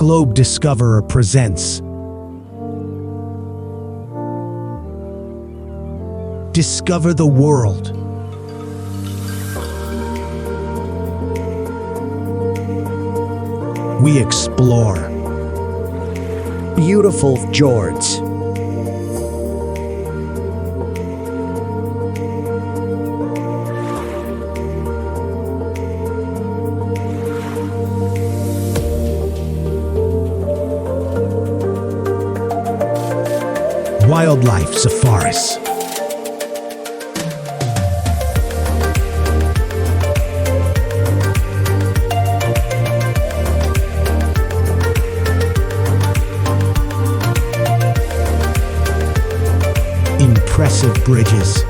Globe Discoverer presents Discover the World. We explore beautiful fjords, wildlife safaris, impressive bridges,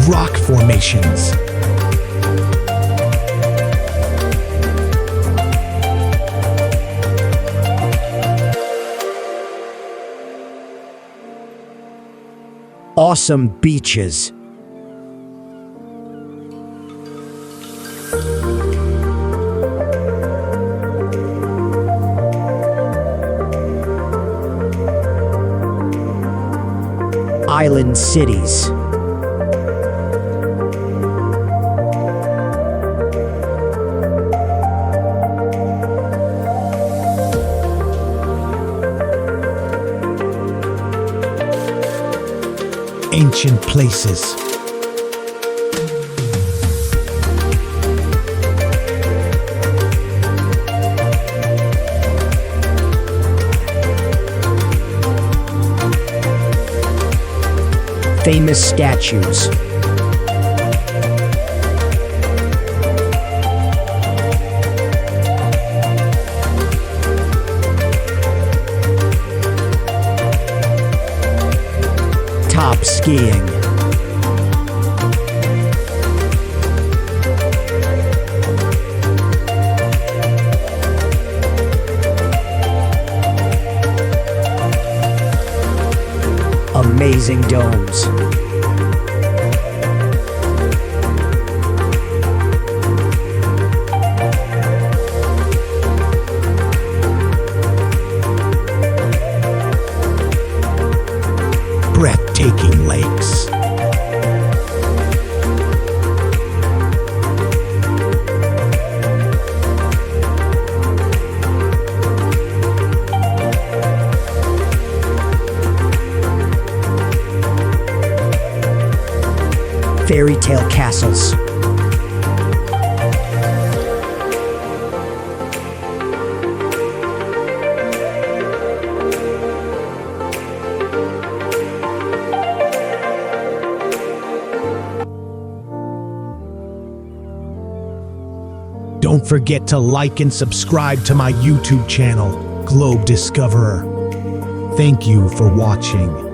rock formations, awesome beaches, island cities, ancient places, famous statues, top skiing, amazing domes, breathtaking lakes, fairy tale castles, Don't forget to like and subscribe to my YouTube channel, Globe Discoverer. Thank you for watching.